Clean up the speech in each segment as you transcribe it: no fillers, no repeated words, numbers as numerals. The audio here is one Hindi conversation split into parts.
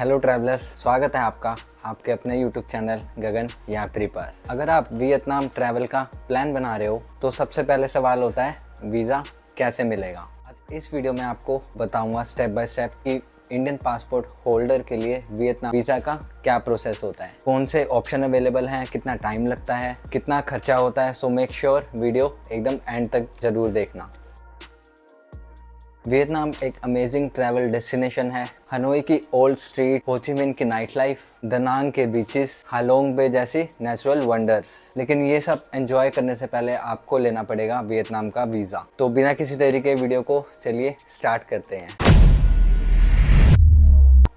हेलो ट्रैवलर्स, स्वागत है आपका आपके अपने यूट्यूब चैनल गगन यात्री पर। अगर आप वियतनाम ट्रैवल का प्लान बना रहे हो तो सबसे पहले सवाल होता है वीज़ा कैसे मिलेगा। आज इस वीडियो में आपको बताऊंगा स्टेप बाय स्टेप कि इंडियन पासपोर्ट होल्डर के लिए वियतनाम वीज़ा का क्या प्रोसेस होता है, कौन से ऑप्शन अवेलेबल हैं, कितना टाइम लगता है, कितना खर्चा होता है। सो मेक श्योर वीडियो एकदम एंड तक जरूर देखना। वियतनाम एक अमेजिंग ट्रैवल डेस्टिनेशन है। हनोई की ओल्ड स्ट्रीट, हो ची मिन की नाइट लाइफ, दनांग के बीचेस, हालोंग बे जैसी नेचुरल वंडर्स। लेकिन ये सब एंजॉय करने से पहले आपको लेना पड़ेगा वियतनाम का वीज़ा। तो बिना किसी देरी के वीडियो को चलिए स्टार्ट करते हैं।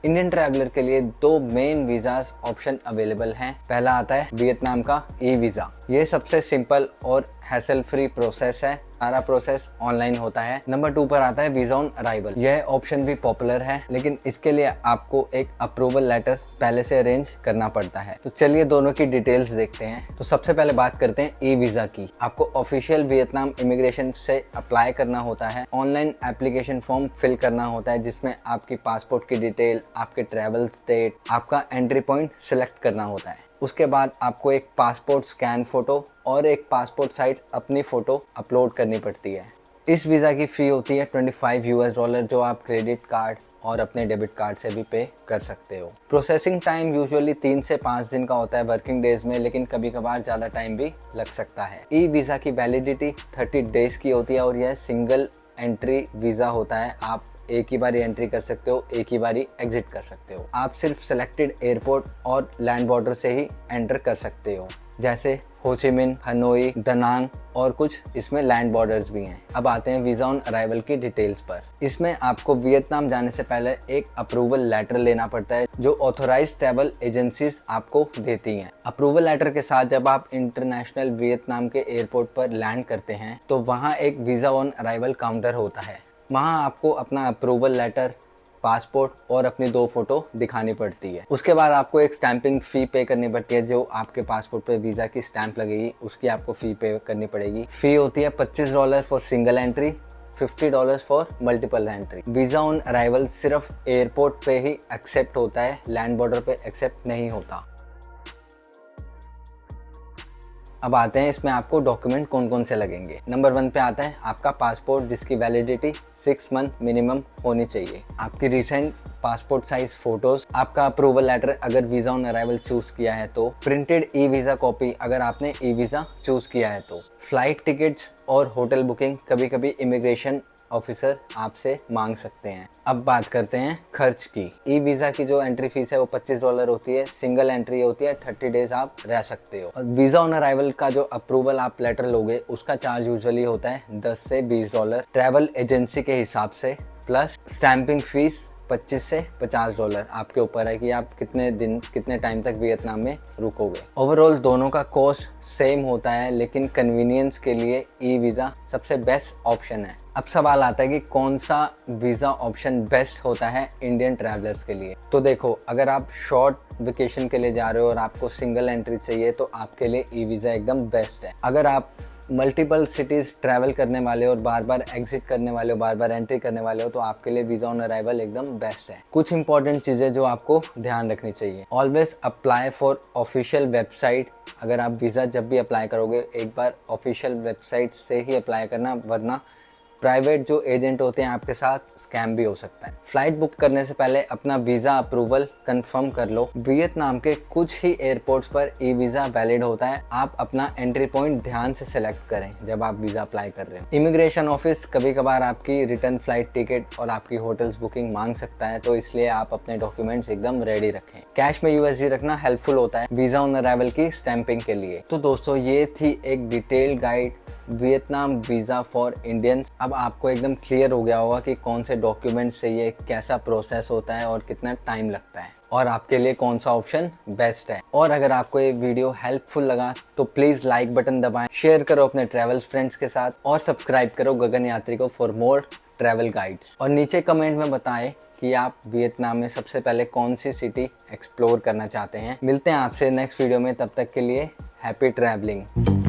इंडियन ट्रैवलर के लिए दो मेन वीज़ास ऑप्शन अवेलेबल हैं। पहला आता है वियतनाम का ई वीज़ा। ये सबसे सिंपल और हैसल फ्री प्रोसेस है, सारा प्रोसेस ऑनलाइन होता है। नंबर 2 पर आता है वीज़ा ऑन अराइवल। यह ऑप्शन भी पॉपुलर है, लेकिन इसके लिए आपको एक अप्रूवल लेटर पहले से अरेंज करना पड़ता है। तो चलिए दोनों की डिटेल्स देखते हैं। तो सबसे पहले बात करते हैं ई वीज़ा की। आपको ऑफिशियल वियतनाम इमिग्रेशन से अप्लाई करना होता है। ऑनलाइन एप्लीकेशन फॉर्म फिल करना होता है जिसमें आपकी पासपोर्ट की डिटेल, आपके ट्रैवल स्टेट, आपका एंट्री पॉइंट सिलेक्ट करना होता है। उसके बाद आपको एक पासपोर्ट स्कैन फोटो और एक पासपोर्ट साइज अपनी फोटो अपलोड करनी पड़ती है। इस वीज़ा की फ़ी होती है $25 जो आप क्रेडिट कार्ड और अपने डेबिट कार्ड से भी पे कर सकते हो। प्रोसेसिंग टाइम यूजुअली 3 से 5 दिन का होता है वर्किंग डेज में, लेकिन कभी कभार ज़्यादा टाइम भी लग सकता है। ई वीज़ा की वैलिडिटी 30 डेज की होती है और यह सिंगल एंट्री वीज़ा होता है। आप एक ही बारी एंट्री कर सकते हो, एक ही बारी एग्जिट कर सकते हो। आप सिर्फ सेलेक्टेड एयरपोर्ट और लैंड बॉर्डर से ही एंटर कर सकते हो, जैसे हो ची मिन, हनोई, दनांग और कुछ इसमें लैंड बॉर्डर्स भी हैं। अब आते हैं वीज़ा ऑन अराइवल की डिटेल्स पर। इसमें आपको वियतनाम जाने से पहले एक अप्रूवल लेटर लेना पड़ता है जो ऑथोराइज्ड ट्रैवल एजेंसीज आपको देती हैं। अप्रूवल लेटर के साथ जब आप इंटरनेशनल वियतनाम के एयरपोर्ट पर लैंड करते हैं तो वहाँ एक वीज़ा ऑन अराइवल काउंटर होता है। वहाँ आपको अपना अप्रूवल लेटर, पासपोर्ट और अपनी 2 फोटो दिखानी पड़ती है। उसके बाद आपको एक स्टैंपिंग फ़ी पे करनी पड़ती है। जो आपके पासपोर्ट पे वीज़ा की स्टैंप लगेगी उसकी आपको फ़ी पे करनी पड़ेगी। फ़ी होती है $25 for single entry, $50 for multiple entry. Visa on arrival सिर्फ एयरपोर्ट पे ही एक्सेप्ट होता है, लैंड बॉर्डर पे एक्सेप्ट नहीं होता। अब आते हैं इसमें आपको डॉक्यूमेंट कौन कौन से लगेंगे। नंबर 1 पे आता है आपका पासपोर्ट जिसकी वैलिडिटी 6 मंथ मिनिमम होनी चाहिए, आपकी रिसेंट पासपोर्ट साइज फोटोज, आपका अप्रूवल लेटर अगर वीज़ा ऑन अराइवल चूज किया है तो, प्रिंटेड ई वीज़ा कॉपी अगर आपने ई वीज़ा चूज किया है तो, फ्लाइट टिकट्स और होटल बुकिंग कभी कभी इमिग्रेशन ऑफिसर आपसे मांग सकते हैं। अब बात करते हैं खर्च की। ई वीज़ा की जो एंट्री फीस है वो $25 होती है। सिंगल एंट्री होती है, 30 डेज आप रह सकते हो। और वीज़ा ऑन अराइवल का जो अप्रूवल आप लेटर लोगे उसका चार्ज यूजुअली होता है $10 से $20 ट्रैवल एजेंसी के हिसाब से, प्लस स्टैंपिंग फीस $25 से $50। आपके ऊपर है कि आप कितने दिन कितने टाइम तक वियतनाम में रुकोगे। ओवरऑल दोनों का कॉस्ट सेम होता है, लेकिन कन्वीनियंस के लिए ई वीज़ा सबसे बेस्ट ऑप्शन है। अब सवाल आता है कि कौन सा वीज़ा ऑप्शन बेस्ट होता है इंडियन ट्रैवलर्स के लिए। तो देखो, अगर आप शॉर्ट वेकेशन के लिए जा रहे हो और आपको सिंगल एंट्री चाहिए तो आपके लिए ई वीज़ा एकदम बेस्ट है। अगर आप मल्टीपल सिटीज़ ट्रैवल करने वाले हो और बार बार एग्जिट करने वाले हो, बार बार एंट्री करने वाले हो, तो आपके लिए वीज़ा ऑन अराइवल एकदम बेस्ट है। कुछ इंपॉर्टेंट चीज़ें जो आपको ध्यान रखनी चाहिए। Always apply for official website. अगर आप वीज़ा जब भी अप्लाई करोगे एक बार ऑफिशियल वेबसाइट से ही अप्लाई करना, वरना प्राइवेट जो एजेंट होते हैं आपके साथ स्कैम भी हो सकता है। फ्लाइट बुक करने से पहले अपना वीज़ा अप्रूवल कंफर्म कर लो। वियतनाम के कुछ ही एयरपोर्ट्स पर ई वीज़ा वैलिड होता है। आप अपना एंट्री पॉइंट ध्यान से सेलेक्ट करें जब आप वीज़ा अप्लाई कर रहे हो। इमिग्रेशन ऑफिस कभी कभार आपकी रिटर्न फ्लाइट टिकट और आपकी होटल्स बुकिंग मांग सकता है, तो इसलिए आप अपने डॉक्यूमेंट्स एकदम रेडी रखें। कैश में USD रखना हेल्पफुल होता है वीज़ा ऑन अराइवल की स्टैंपिंग के लिए। तो दोस्तों, ये थी एक detailed guide Vietnam visa for Indians. अब आपको एकदम क्लियर हो गया होगा कि कौन से डॉक्यूमेंट्स चाहिए, कैसा प्रोसेस होता है और कितना टाइम लगता है, और आपके लिए कौन सा ऑप्शन बेस्ट है। और अगर आपको ये वीडियो हेल्पफुल लगा तो प्लीज़ लाइक बटन दबाएं, शेयर करो अपने ट्रैवल फ्रेंड्स के साथ और सब्सक्राइब करो गगन यात्री को फॉर मोर ट्रैवल गाइड्स। और नीचे कमेंट में बताएं कि आप वियतनाम में सबसे पहले कौन सी सिटी एक्सप्लोर करना चाहते हैं। मिलते हैं आपसे नेक्स्ट वीडियो में, तब तक के लिए हैप्पी ट्रैवलिंग।